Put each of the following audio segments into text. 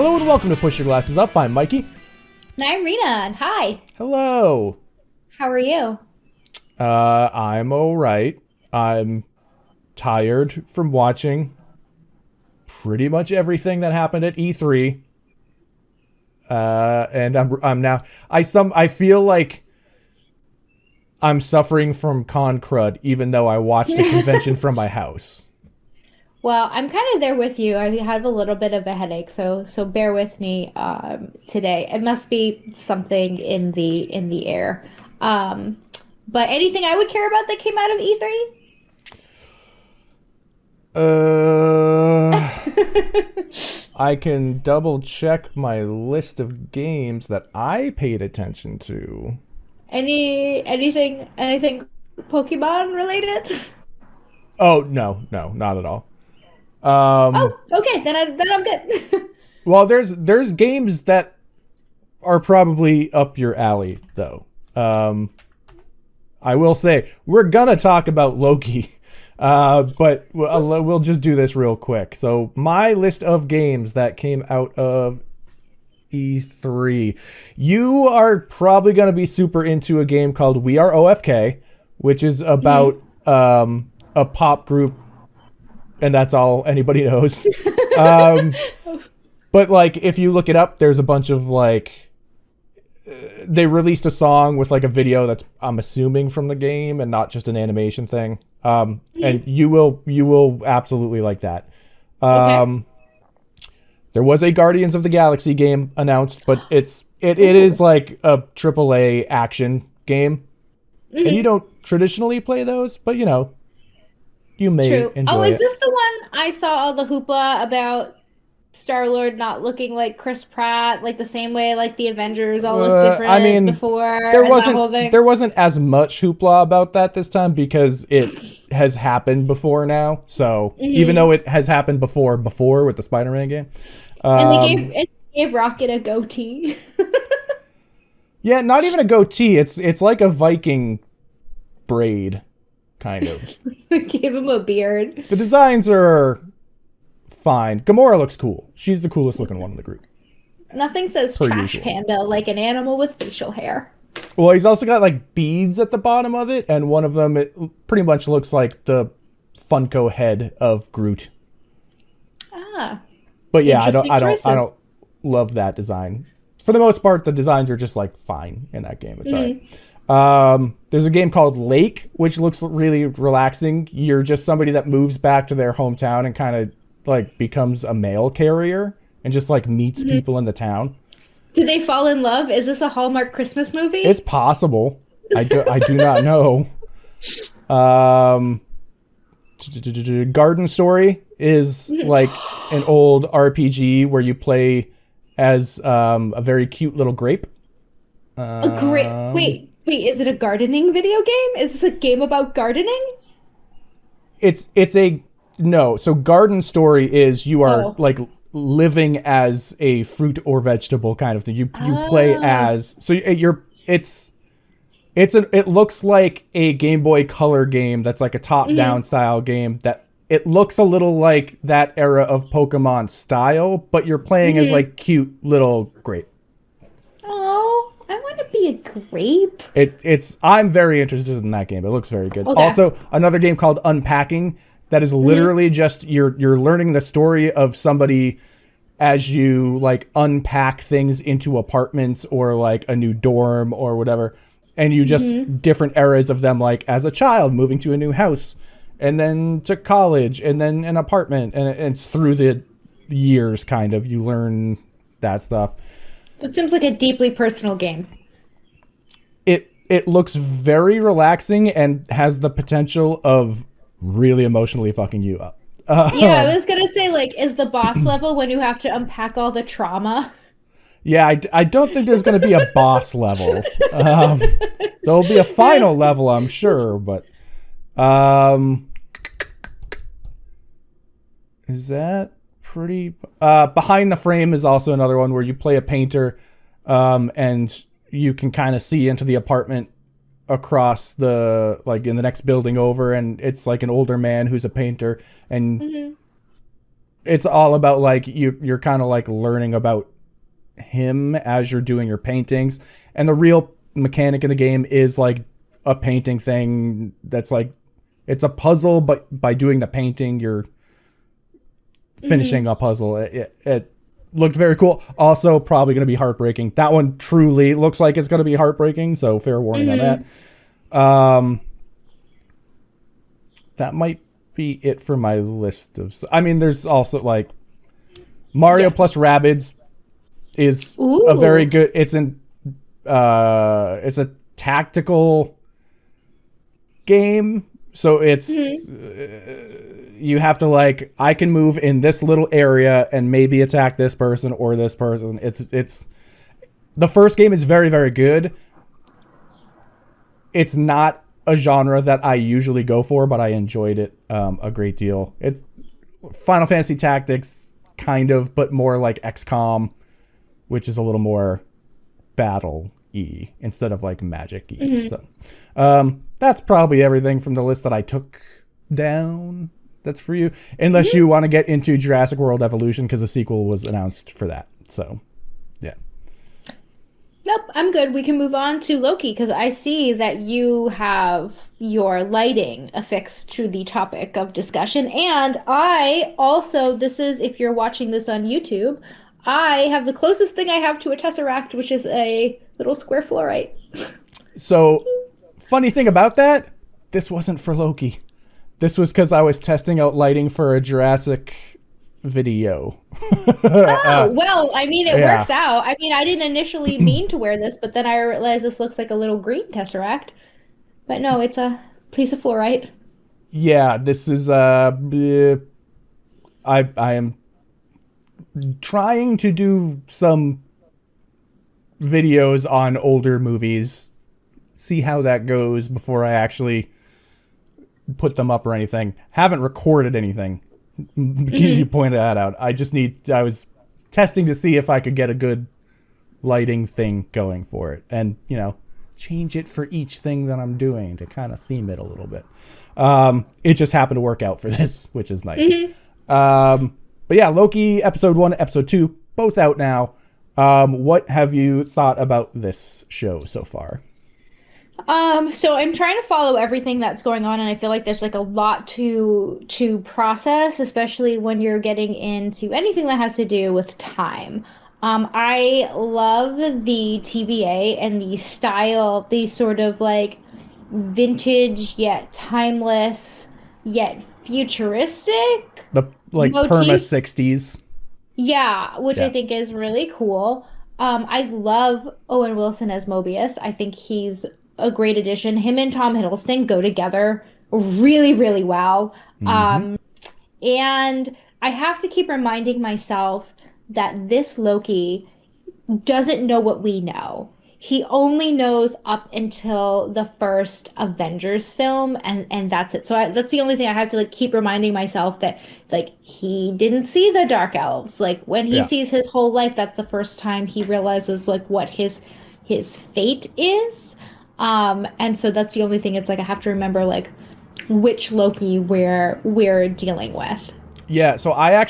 Hello and welcome to Push Your Glasses Up. I'm Mikey. And I'm Rena, and hi. Hello. How are you? I'm alright. I'm tired from watching pretty much everything that happened at E3. And I'm now I feel like I'm suffering from con crud even though I watched a convention from my house. Well, I'm kind of there with you. I have a little bit of a headache, so bear with me today. It must be something in the air. But anything I would care about that came out of E3? I can double check my list of games that I paid attention to. Anything Pokemon related? Oh, no, not at all. Oh, okay, then I'm good. Well, there's games that are probably up your alley, though. I will say we're gonna talk about Loki, but we'll just do this real quick. So my list of games that came out of E3, you are probably gonna be super into a game called We Are OFK, which is about a pop group. And that's all anybody knows. But like, if you look it up, there's a bunch of like, they released a song with like a video that's, I'm assuming, from the game and not just an animation thing. And you will absolutely like that. Okay. There was a Guardians of the Galaxy game announced, but it is like a AAA action game. And you don't traditionally play those, but you know, you may enjoy Oh, is it. this the one I saw all the hoopla about Star-Lord not looking like Chris Pratt, like the same way like the Avengers all looked different I mean, before and that whole thing? there wasn't as much hoopla about that this time because it has happened before now. So even though it has happened before with the Spider-Man game, And they gave Rocket a goatee. yeah, not even a goatee. It's like a Viking braid, kind of. Gave him a beard. The designs are fine. Gamora looks cool. She's the coolest looking one in the group. Nothing says Per trash usual. panda like an animal with facial hair. Well, he's also got like beads at the bottom of it, and one of them it pretty much looks like the Funko head of Groot. Ah. But yeah, Interesting I choices. don't love that design. For the most part, the designs are just like fine in that game. It's alright. There's a game called Lake, which looks really relaxing. You're just somebody that moves back to their hometown and kind of like becomes a mail carrier and just like meets people in the town. Do they fall in love? Is this a Hallmark Christmas movie? It's possible. I do not know. Garden Story is like an old RPG where you play as a very cute little grape. A great. Wait, is it a gardening video game? Is this a game about gardening? It's a no. So Garden Story is you are Oh. like living as a fruit or vegetable kind of thing. You play as it looks like a Game Boy Color game that's like a top-down style game that it looks a little like that era of Pokemon style, but you're playing as like cute little grape. Oh, I want to be a grape. I'm very interested in that game. It looks very good. Okay. Also, another game called Unpacking that is literally just you're learning the story of somebody as you like unpack things into apartments or like a new dorm or whatever. And you just different eras of them, like as a child moving to a new house and then to college and then an apartment. And it's through the years kind of you learn that stuff. That seems like a deeply personal game. It looks very relaxing and has the potential of really emotionally fucking you up. Yeah, I was gonna say, like, is the boss level when you have to unpack all the trauma? Yeah, I don't think there's going to be a boss level. There'll be a final level, I'm sure, but is that pretty... Behind the Frame is also another one where you play a painter and you can kind of see into the apartment across the, like, in the next building over, and it's like an older man who's a painter, and it's all about like you're kind of like learning about him as you're doing your paintings, and the real mechanic in the game is like a painting thing that's like it's a puzzle, but by doing the painting you're finishing a puzzle. It looked very cool. Also probably going to be heartbreaking. That one truly looks like it's going to be heartbreaking, so fair warning on that. That might be it for my list of, I mean, there's also like Mario plus Rabbids is a very good, it's a tactical game, so it's you have to like, I can move in this little area and maybe attack this person or this person. It's the first game is very, very good. It's not a genre that I usually go for, but I enjoyed it a great deal. It's Final Fantasy Tactics kind of, but more like XCOM, which is a little more battle-y instead of like magic-y. So that's probably everything from the list that I took down. That's for you, unless you want to get into Jurassic World Evolution, because a sequel was announced for that. So yeah. Nope, I'm good. We can move on to Loki because I see that you have your lighting affixed to the topic of discussion. And I also, this is, if you're watching this on YouTube, I have the closest thing I have to a tesseract, which is a little square fluorite. So, funny thing about that, this wasn't for Loki. This was because I was testing out lighting for a Jurassic video. Well, I mean, it works out. I mean, I didn't initially mean to wear this, but then I realized this looks like a little green tesseract. But no, it's a piece of fluorite. Yeah, this is I am trying to do some videos on older movies, see how that goes before I actually put them up or anything. Haven't recorded anything. You pointed that out. I was testing to see if I could get a good lighting thing going for it, and change it for each thing that I'm doing to kind of theme it a little bit. It just happened to work out for this, which is nice. But yeah, Loki episode 1, episode 2, both out now. What have you thought about this show so far? So I'm trying to follow everything that's going on, and I feel like there's like a lot to process, especially when you're getting into anything that has to do with time. I love the TVA and the style, the sort of like vintage yet timeless yet futuristic. The like motif. perma 60s. Yeah, which I think is really cool. I love Owen Wilson as Mobius. I think he's a great addition. Him and Tom Hiddleston go together really, really well. And I have to keep reminding myself that this Loki doesn't know what we know. He only knows up until the first Avengers film, and that's it. So that's the only thing I have to like keep reminding myself, that like he didn't see the Dark Elves. Like when he sees his whole life, that's the first time he realizes like what his fate is. And so that's the only thing. It's like I have to remember like which Loki we're dealing with. Yeah, so I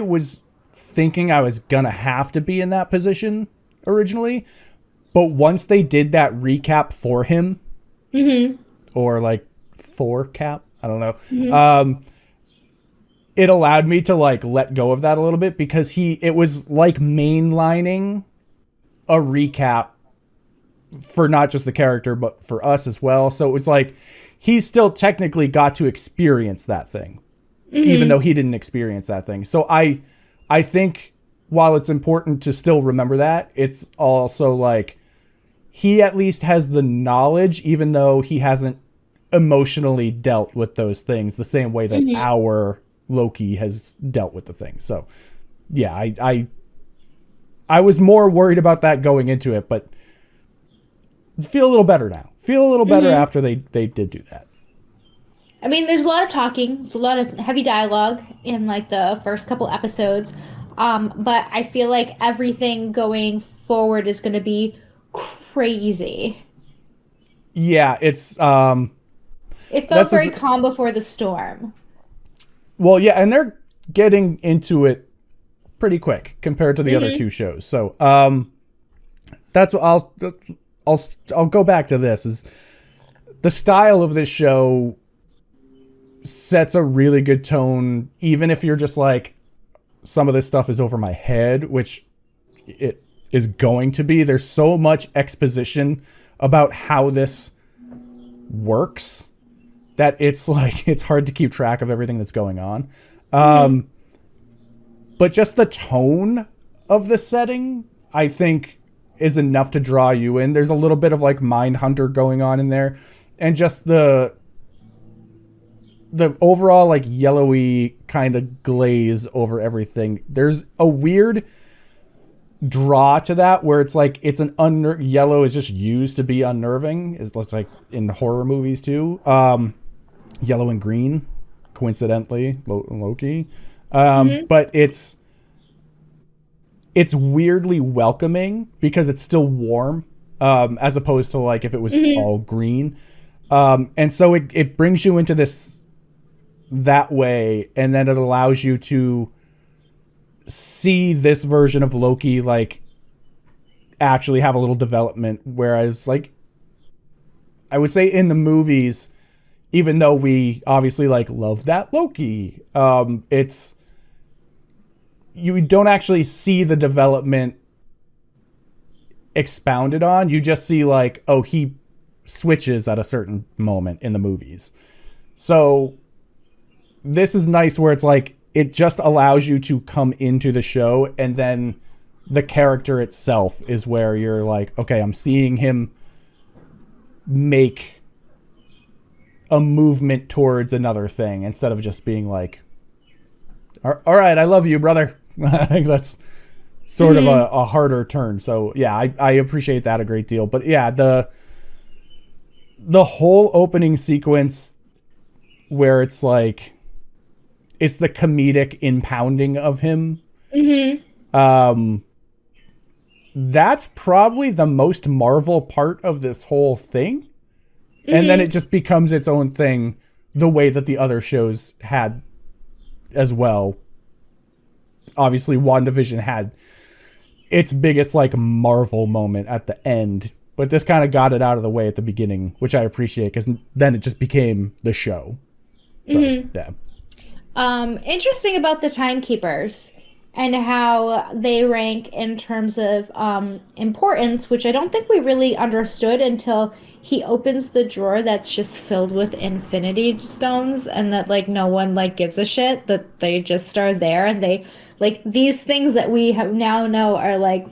was thinking I was gonna have to be in that position originally, but once they did that recap for him, or like forecap, I don't know, it allowed me to like let go of that a little bit, because it was like mainlining a recap for not just the character, but for us as well. So it's like he still technically got to experience that thing, even though he didn't experience that thing. So I think while it's important to still remember that, it's also like he at least has the knowledge, even though he hasn't emotionally dealt with those things the same way that our Loki has dealt with the thing. So yeah, I was more worried about that going into it, but feel a little better now. Feel a little better after they did do that. I mean, there's a lot of talking. It's a lot of heavy dialogue in like the first couple episodes. But I feel like everything going forward is going to be crazy. Yeah, it's it felt very calm before the storm. Well, yeah, and they're getting into it pretty quick compared to the other two shows. So, that's what I'll go back to this is the style of this show sets a really good tone, even if you're just like, some of this stuff is over my head, which it is going to be. There's so much exposition about how this works that it's like, it's hard to keep track of everything that's going on. But just the tone of the setting, I think, is enough to draw you in. There's a little bit of like Mindhunter going on in there, and just the overall like yellowy kind of glaze over everything. There's a weird draw to that where it's like it's an yellow is just used to be unnerving. It's like in horror movies too. Yellow and green, coincidentally, Loki. But it's weirdly welcoming because it's still warm, as opposed to like if it was all green. And so it brings you into this that way, and then it allows you to see this version of Loki like actually have a little development. Whereas like I would say in the movies, even though we obviously like love that Loki, it's you don't actually see the development expounded on. You just see like, oh, he switches at a certain moment in the movies. So this is nice where it's like it just allows you to come into the show, and then the character itself is where you're like, okay, I'm seeing him make a movement towards another thing instead of just being like, all right, I love you, brother. I think that's sort of a harder turn. So yeah, I appreciate that a great deal. But yeah, the whole opening sequence where it's like, it's the comedic impounding of him. That's probably the most Marvel part of this whole thing. And then it just becomes its own thing the way that the other shows had as well. Obviously, WandaVision had its biggest like Marvel moment at the end, but this kind of got it out of the way at the beginning, which I appreciate because then it just became the show. So, yeah. Interesting about the timekeepers and how they rank in terms of importance, which I don't think we really understood until he opens the drawer that's just filled with infinity stones, and that like no one like gives a shit, that they just are there, and they like these things that we have now know are like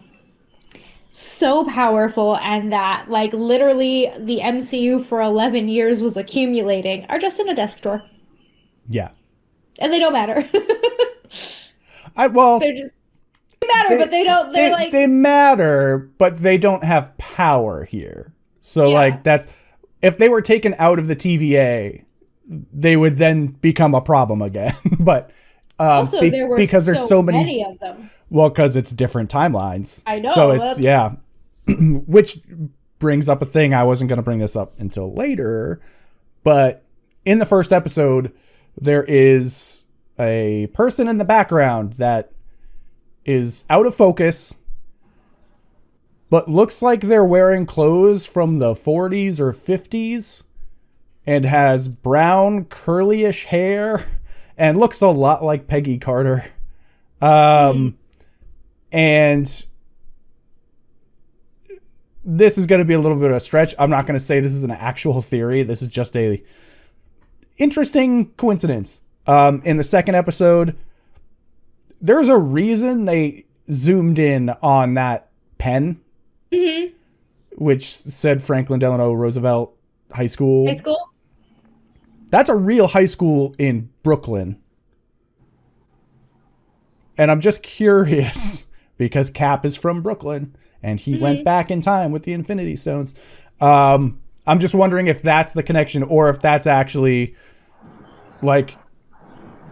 so powerful, and that like literally the MCU for 11 years was accumulating are just in a desk drawer. Yeah. And they don't matter. They matter, but they don't. They matter, but they don't have power here. So like that's if they were taken out of the TVA, they would then become a problem again. But also there were because there's so many of them. Well, because it's different timelines. I know. So it's which brings up a thing. I wasn't going to bring this up until later, but in the first episode, there is a person in the background that is out of focus, but looks like they're wearing clothes from the 40s or 50s and has brown curlyish hair and looks a lot like Peggy Carter. And this is going to be a little bit of a stretch. I'm not going to say this is an actual theory. This is just a interesting coincidence. In the second episode, there's a reason they zoomed in on that pen, which said Franklin Delano Roosevelt High School. High school? That's a real high school in Brooklyn. And I'm just curious because Cap is from Brooklyn and he went back in time with the Infinity Stones. I'm just wondering if that's the connection or if that's actually like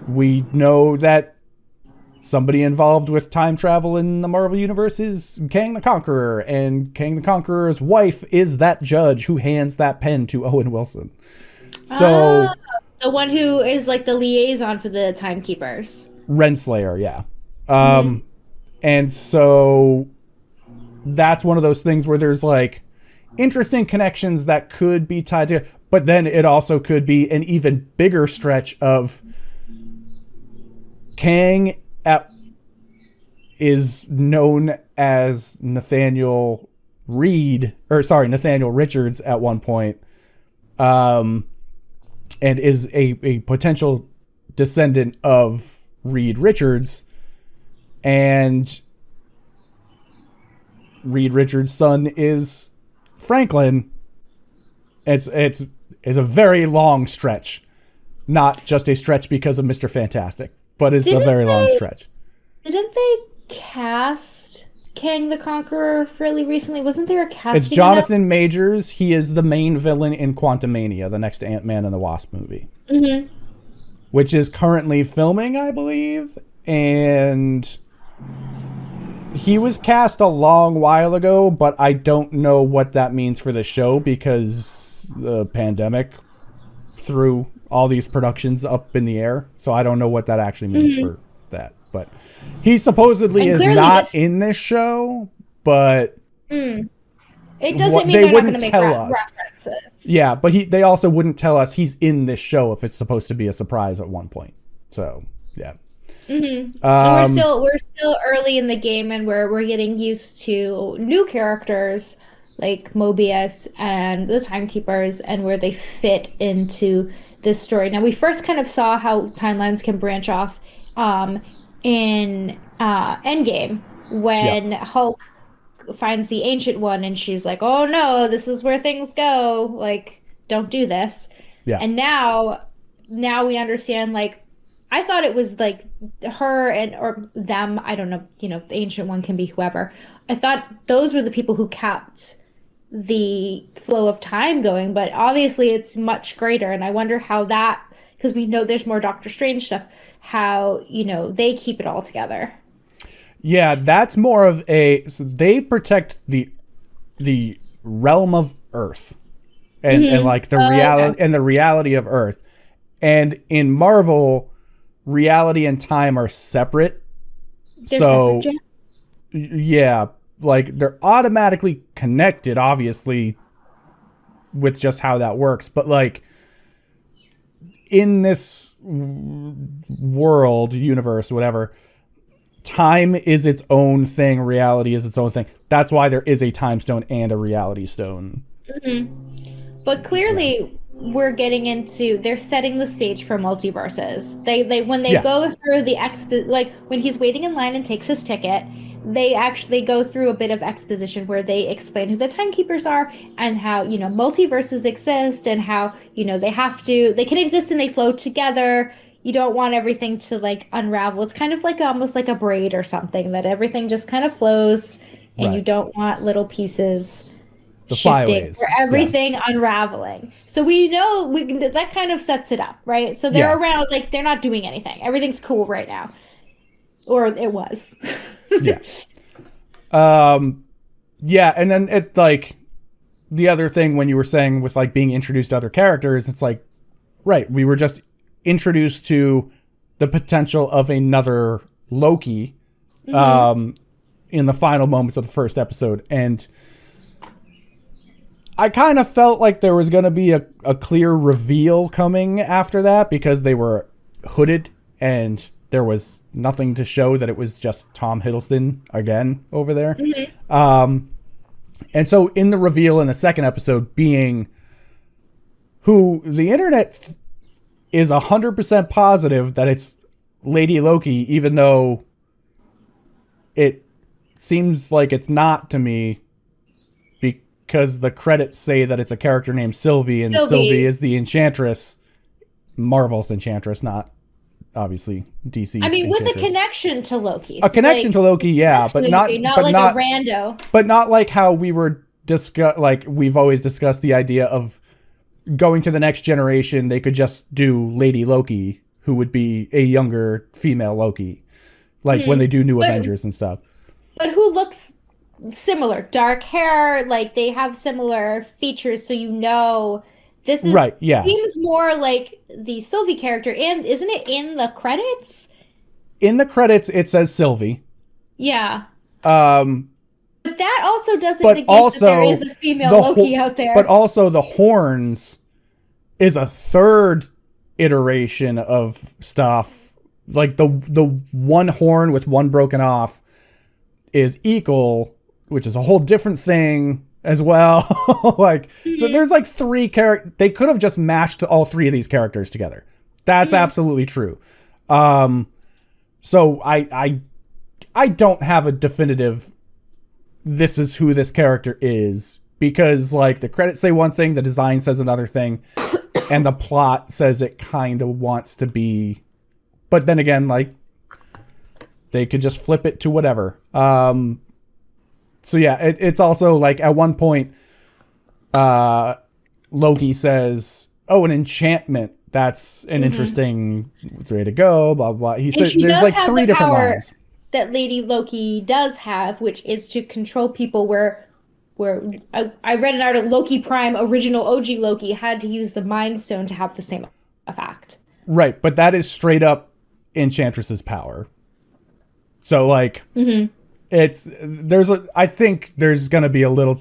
we know that somebody involved with time travel in the Marvel Universe is Kang the Conqueror, and Kang the Conqueror's wife is that judge who hands that pen to Owen Wilson. So The one who is like the liaison for the timekeepers. Renslayer, yeah. Hmm. And so that's one of those things where there's like interesting connections that could be tied to, but then it also could be an even bigger stretch of Kang at is known as Nathaniel Nathaniel Richards at one point, and is a potential descendant of Reed Richards, and Reed Richards' son is Franklin. It's a very long stretch, not just a stretch because of Mr. Fantastic, but it's a Didn't very long they stretch. didn't they cast Kang the Conqueror fairly recently? Wasn't there a It's casting announcement? Jonathan Majors. He is the main villain in Quantumania, the next Ant-Man and the Wasp movie, Hmm. which is currently filming, I believe. And he was cast a long while ago, but I don't know what that means for the show because the pandemic threw all these productions up in the air. So I don't know what that actually means for that. But he supposedly And is clearly not this in this show, but it doesn't what mean they they're not going wouldn't to make tell us. references. Yeah, but they also wouldn't tell us he's in this show if it's supposed to be a surprise at one point. So, yeah. And Um, we're still early in the game, and we're getting used to new characters like Mobius and the Timekeepers and where they fit into this story. Now we first kind of saw how timelines can branch off in Endgame yeah. when Hulk finds the Ancient One and she's like, "Oh no, this is where things go. Like, don't do this." Yeah. And now we understand, like, I thought it was like her and or them, I don't know, the Ancient One can be whoever. I thought those were the people who kept the flow of time going, but obviously it's much greater. And I wonder how that, because we know there's more Doctor Strange stuff, how, they keep it all together. Yeah, that's more of so they protect the realm of Earth and Hmm. like the Oh, okay. reality of Earth. And in Marvel, reality and time are separate. They're separate, So, yeah. yeah, like they're automatically connected obviously with just how that works, but like in this world, universe, whatever, time is its own thing, reality is its own thing. That's why there is a time stone and a reality stone. But Yeah. clearly, we're getting into they're setting the stage for multiverses. They when they Yeah. go through the like when he's waiting in line and takes his ticket, they actually go through a bit of exposition where they explain who the timekeepers are and how, multiverses exist and how, they can exist and they flow together. You don't want everything to like unravel. It's kind of like almost like a braid or something that everything just kind of flows and you Right. don't want little pieces The shifting or flyaways. Yeah. everything unraveling. So we know that kind of sets it up, right? So they're Yeah. around like they're not doing anything. Everything's cool right now. Or it was. Yeah. Um yeah, and then it like the other thing when you were saying with like being introduced to other characters, it's like right, we were just introduced to the potential of another Loki Hmm. in the final moments of the first episode, and I kind of felt like there was going to be a clear reveal coming after that because they were hooded and there was nothing to show that it was just Tom Hiddleston again over there. And so in the reveal in the second episode being who the internet is 100% positive that it's Lady Loki, even though it seems like it's not to me because the credits say that it's a character named Sylvie, and Sylvie Sylvie. is the Enchantress, Marvel's Enchantress, not obviously I DC's mean, with a Enchantress. connection to Loki. A So, connection like to Loki, yeah, connection to Loki, not like a rando. but not like how we were like we've always discussed the idea of going to the next generation. They could just do Lady Loki, who would be a younger female Loki, like when they do New But Avengers and stuff. but who looks similar? Dark hair, like they have similar features, so This is Right, yeah. seems more like the Sylvie character, and isn't it in the credits? In the credits, it says Sylvie. Yeah. Um, But that also doesn't but negate that there is also a female Loki out but there. also the horns is a third iteration of stuff. Like the one horn with one broken off is equal, which is a whole different thing as well. Like, so there's like three characters. They could have just mashed all three of these characters together. That's absolutely true. So I don't have a definitive, this is who this character is, because like the credits say one thing, the design says another thing, and the plot says it kind of wants to be, but then again, like they could just flip it to whatever. So yeah, it's also like at one point, Loki says, "Oh, an enchantment. That's an interesting way to go." Blah blah. He said, "There's like three different lines that Lady Loki does have, which is to control people. Where I read an article, Loki Prime, original OG Loki, had to use the Mind Stone to have the same effect." Right, but that is straight up Enchantress's power. So like, I think there's gonna be a little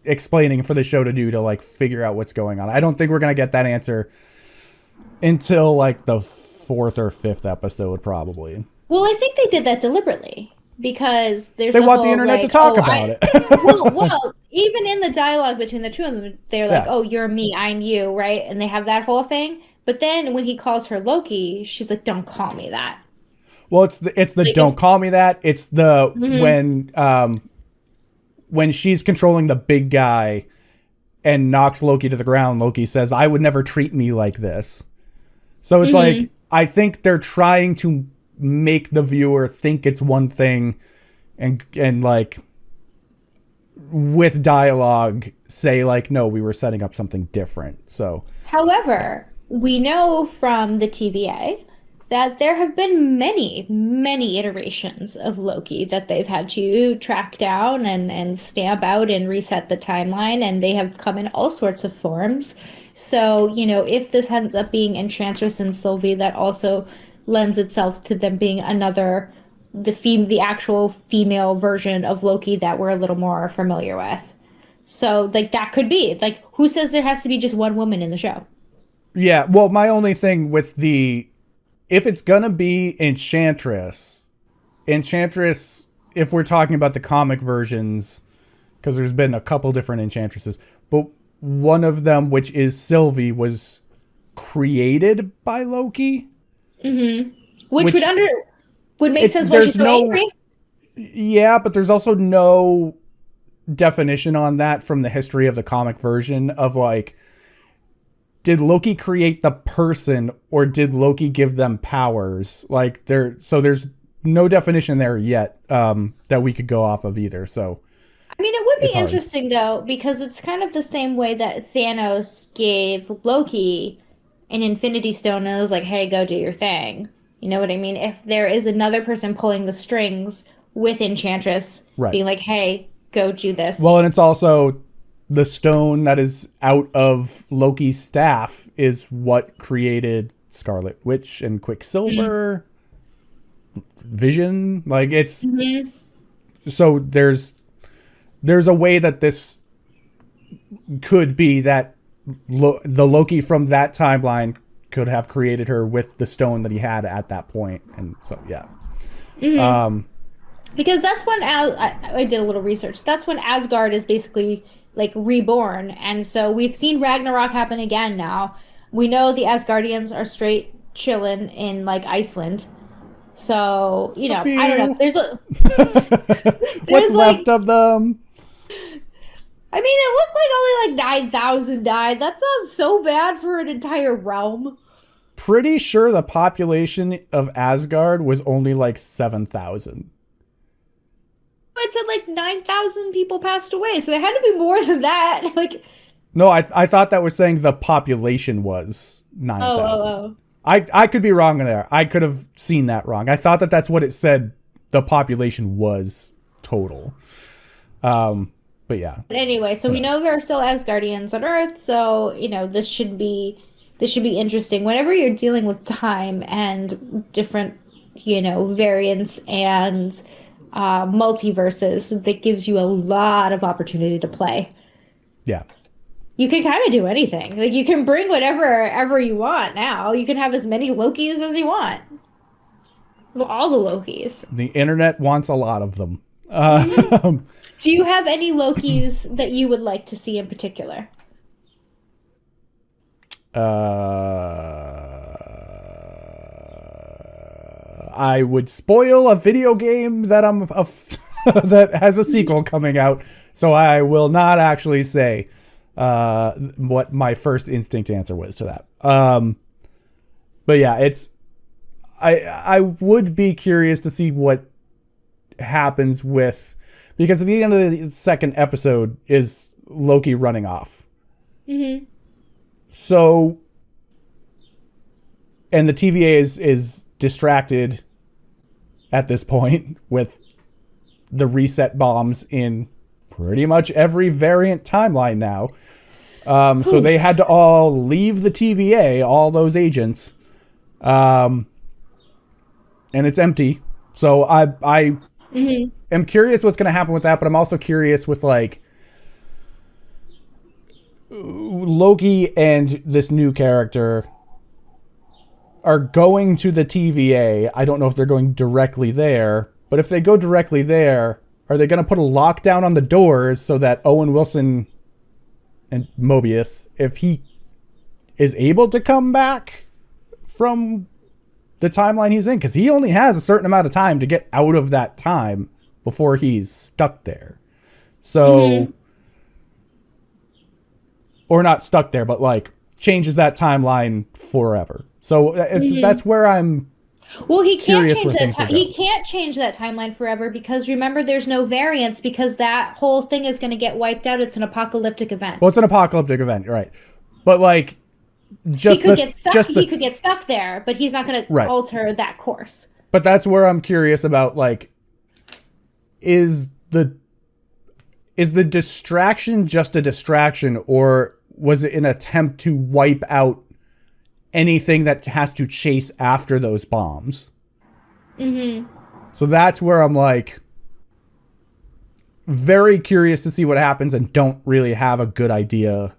explaining for the show to do to like figure out what's going on. I don't think we're gonna get that answer until like the 4th or 5th episode, probably. Well, I think they did that deliberately because They want the internet to talk about it. well, even in the dialogue between the two of them, they're like, Yeah. "Oh, you're me, I'm you," right? And they have that whole thing. But then when he calls her Loki, she's like, "Don't call me that." Well, it's the Like, don't call me that. It's the when she's controlling the big guy and knocks Loki to the ground, Loki says, "I would never treat me like this." So it's like, I think they're trying to make the viewer think it's one thing and like with dialogue say like, no, we were setting up something different. So However, we know from the TVA that there have been many, many iterations of Loki that they've had to track down and stamp out and reset the timeline, and they have come in all sorts of forms. So, if this ends up being Enchantress and Sylvie, that also lends itself to them being the actual female version of Loki that we're a little more familiar with. So, like, that could be. Like, who says there has to be just one woman in the show? yeah, well, my only thing with if it's gonna be Enchantress, if we're talking about the comic versions, because there's been a couple different Enchantresses, but one of them, which is Sylvie, was created by Loki. Which would make sense why she's so angry. Yeah, but there's also no definition on that from the history of the comic version of like, did Loki create the person or did Loki give them powers? Like there's no definition there yet that we could go off of either. So I mean, it would be interesting though, because it's kind of the same way that Thanos gave Loki an Infinity Stone and was like, "Hey, go do your thing." You know what I mean? If there is another person pulling the strings with Enchantress, Right. being like, "Hey, go do this." Well, and it's also the stone that is out of Loki's staff is what created Scarlet Witch and Quicksilver, Vision. Like it's so there's a way that this could be that the Loki from that timeline could have created her with the stone that he had at that point, and so yeah. Because that's when I did a little research. That's when Asgard is basically like reborn, and so we've seen Ragnarok happen again now. We know the Asgardians are straight chilling in like Iceland. So, I don't know. There's What's left of them? I mean, it looked like only like 9,000 died. That's not so bad for an entire realm. Pretty sure the population of Asgard was only like 7,000. It said like 9,000 people passed away, so it had to be more than that. Like, no, I thought that was saying the population was 9,000. Oh. I could be wrong there. I could have seen that wrong. I thought that's what it said the population was total. But yeah. But anyway, so Who we know knows? there are still Asgardians on Earth, so this should be interesting. Whenever you're dealing with time and different, variants and multiverses, that gives you a lot of opportunity to play. Yeah. You can kind of do anything. Like you can bring whatever ever you want now. You can have as many Lokis as you want. Well, all the Lokis. The internet wants a lot of them. Do you have any Lokis that you would like to see in particular? I would spoil a video game that that has a sequel coming out, so I will not actually say what my first instinct answer was to that. But yeah, I would be curious to see what happens because at the end of the second episode is Loki running off. Mm-hmm. So, and the TVA is distracted at this point with the reset bombs in pretty much every variant timeline now. So they had to all leave the TVA, all those agents, and it's empty. So I am curious what's going to happen with that, but I'm also curious with like Loki and this new character are going to the TVA. I don't know if they're going directly there, but if they go directly there, are they going to put a lockdown on the doors so that Owen Wilson and Mobius, if he is able to come back from the timeline he's in, because he only has a certain amount of time to get out of that time before he's stuck there. So, or not stuck there, but like changes that timeline forever. So that's where I'm. Well, he can't curious change where that. things will go. He can't change that timeline forever because remember, there's no variance because that whole thing is going to get wiped out. It's an apocalyptic event. Well, it's an apocalyptic event, you're right? But like, just he could get stuck there, but he's not going to alter that course. But that's where I'm curious about. Like, is the distraction just a distraction, or was it an attempt to wipe out anything that has to chase after those bombs? Mm-hmm. So that's where I'm like very curious to see what happens and don't really have a good idea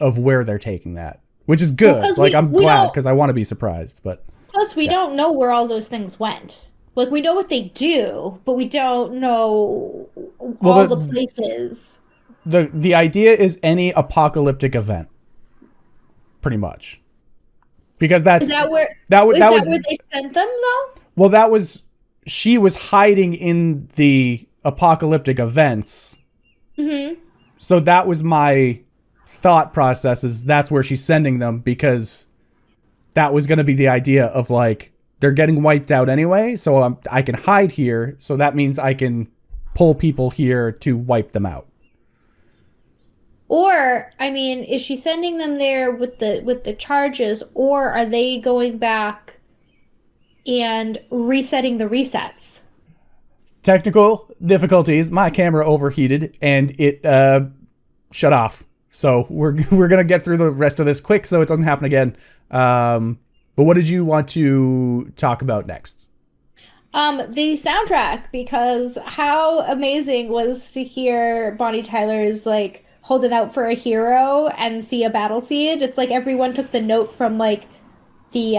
of where they're taking that, which is good. Well, I'm glad because I want to be surprised. But plus, we don't know where all those things went. Like, we know what they do, but we don't know all the places. The idea is any apocalyptic event. Pretty much. Because that's... Is that where they sent them, though? Well, she was hiding in the apocalyptic events. Mm-hmm. So that was my thought process, is that's where she's sending them, because that was going to be the idea of, like, they're getting wiped out anyway, so I can hide here, so that means I can pull people here to wipe them out. Or, I mean, is she sending them there with the charges, or are they going back and resetting the resets? Technical difficulties. My camera overheated and it shut off. So we're gonna get through the rest of this quick so it doesn't happen again. But what did you want to talk about next? The soundtrack, because how amazing was to hear Bonnie Tyler's like holding out for a hero and see a battle seed. It's like everyone took the note from like the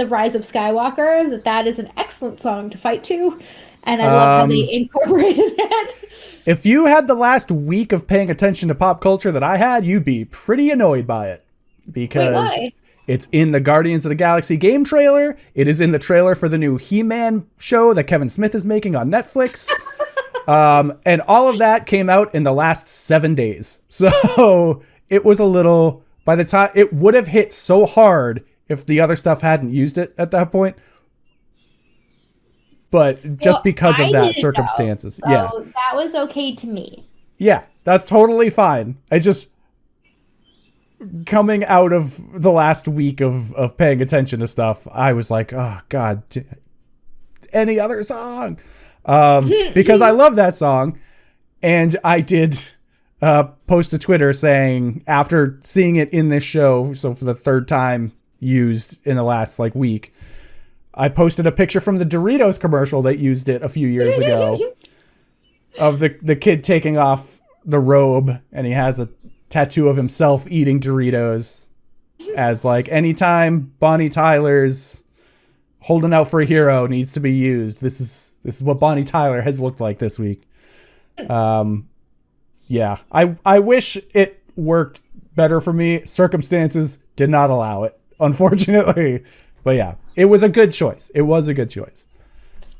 Rise of Skywalker, that is an excellent song to fight to. And I love how they incorporated it. If you had the last week of paying attention to pop culture that I had, you'd be pretty annoyed by it. Because it's in the Guardians of the Galaxy game trailer. It is in the trailer for the new He-Man show that Kevin Smith is making on Netflix. And all of that came out in the last 7 days. So it was a little, by the time, it would have hit so hard if the other stuff hadn't used it at that point. But just because of that circumstances. So that was okay to me. Yeah, that's totally fine. I just, coming out of the last week of paying attention to stuff, I was like, oh God, any other song? Because I love that song. And I did post to Twitter saying, after seeing it in this show, so for the third time used in the last like week, I posted a picture from the Doritos commercial that used it a few years ago of the kid taking off the robe, and he has a tattoo of himself eating Doritos as like, anytime Bonnie Tyler's holding out for a hero needs to be used, this is what Bonnie Tyler has looked like this week. Yeah, I wish it worked better for me. Circumstances did not allow it, unfortunately. But yeah, it was a good choice. It was a good choice.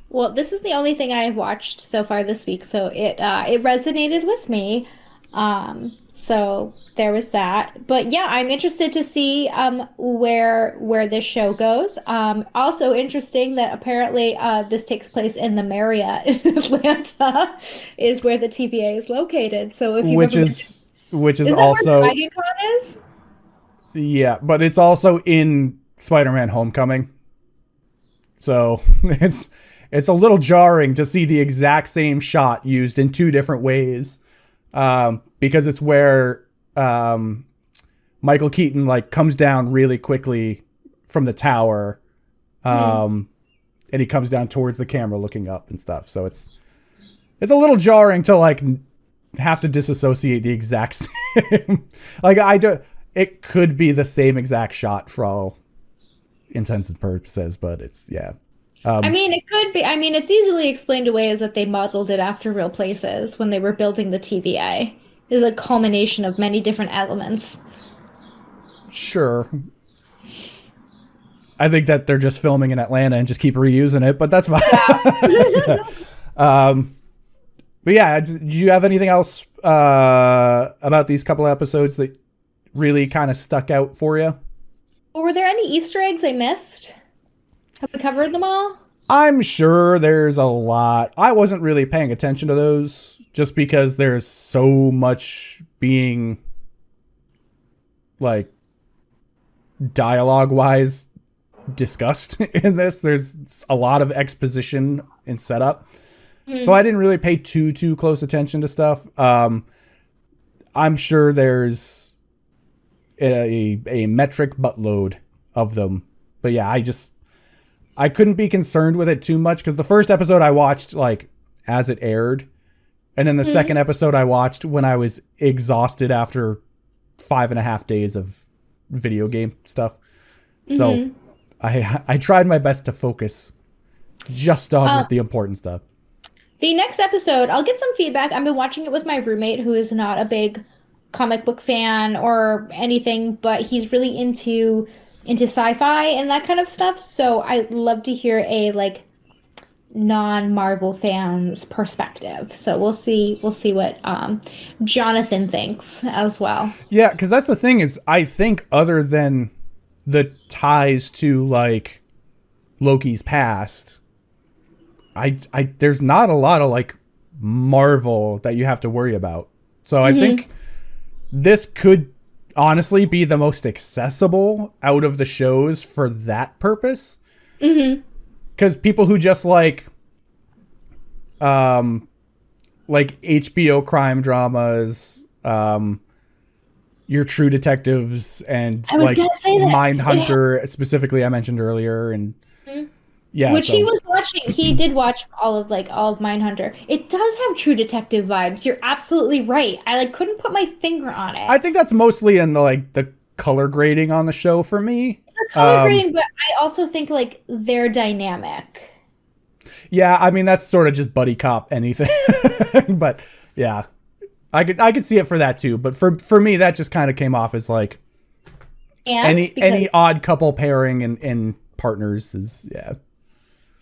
Well, this is the only thing I have watched so far this week, so it resonated with me. So there was that. But yeah, I'm interested to see where this show goes. Also interesting that apparently this takes place in the Marriott in Atlanta, is where the TVA is located. So if you which is also where PYGU is? Yeah, but it's also in Spider-Man Homecoming. So it's a little jarring to see the exact same shot used in two different ways. Because it's where Michael Keaton like comes down really quickly from the tower, and he comes down towards the camera looking up and stuff. So it's a little jarring to like have to disassociate the exact same. Like it could be the same exact shot for all intents and purposes, but it's I mean, it could be. I mean, it's easily explained away as that they modeled it after real places when they were building the TVA. It is a culmination of many different elements. Sure. I think that they're just filming in Atlanta and just keep reusing it, but that's fine. Yeah. But yeah, did you have anything else about these couple of episodes that really kind of stuck out for you? Were there any Easter eggs I missed? Have we covered them all? I'm sure there's a lot. I wasn't really paying attention to those just because there's so much being like dialogue-wise discussed in this. There's a lot of exposition and setup. So I didn't really pay too close attention to stuff. I'm sure there's a metric buttload of them. But yeah, I couldn't be concerned with it too much because the first episode I watched like as it aired, and then the second episode I watched when I was exhausted after 5.5 days of video game stuff. So I tried my best to focus just on the important stuff. The next episode, I'll get some feedback. I've been watching it with my roommate, who is not a big comic book fan or anything, but he's really into sci-fi and that kind of stuff. So I'd love to hear a like non-Marvel fan's perspective. So we'll see what Jonathan thinks as well. Yeah, because that's the thing is, I think other than the ties to like Loki's past, I there's not a lot of like Marvel that you have to worry about. So I think this could honestly be the most accessible out of the shows for that purpose. Because people who just like HBO crime dramas, your True Detectives, and like Mindhunter specifically I mentioned earlier, and yeah, which he was watching. He did watch all of Mindhunter. It does have True Detective vibes. You're absolutely right. I like couldn't put my finger on it. I think that's mostly in the color grading on the show for me. It's the color grading, but I also think like they're dynamic. Yeah, I mean that's sort of just buddy cop anything. But yeah, I could see it for that too. But for me, that just kind of came off as like any odd couple pairing and partners is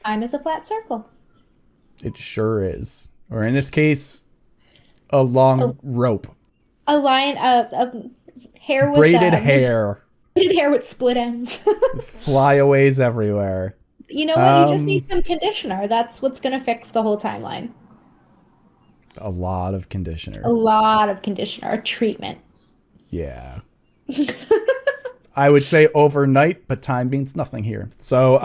Time is a flat circle. It sure is. Or in this case, a long rope. A line of hair with braided hair. Braided hair with split ends. Flyaways everywhere. You know what? You just need some conditioner. That's what's going to fix the whole timeline. A lot of conditioner. A treatment. Yeah. I would say overnight, but time means nothing here. So,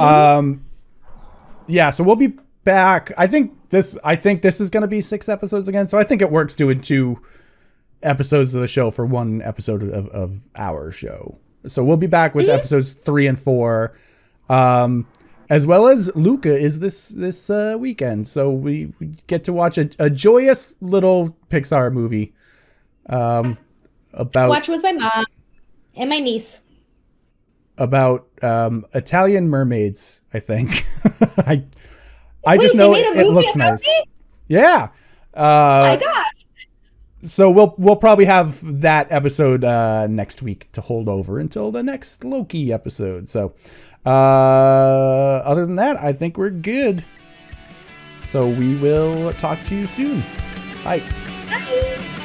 yeah, so we'll be back. I think this is going to be 6 episodes again. So I think it works doing 2 episodes of the show for 1 episode of our show. So we'll be back with episodes 3 and 4. As well as Luca is this weekend. So we get to watch a joyous little Pixar movie. About watch with my mom and my niece. About Italian mermaids, I think. I just know it looks nice. Yeah. My gosh. So we'll probably have that episode next week to hold over until the next Loki episode. So other than that, I think we're good. So we will talk to you soon. Bye. Bye.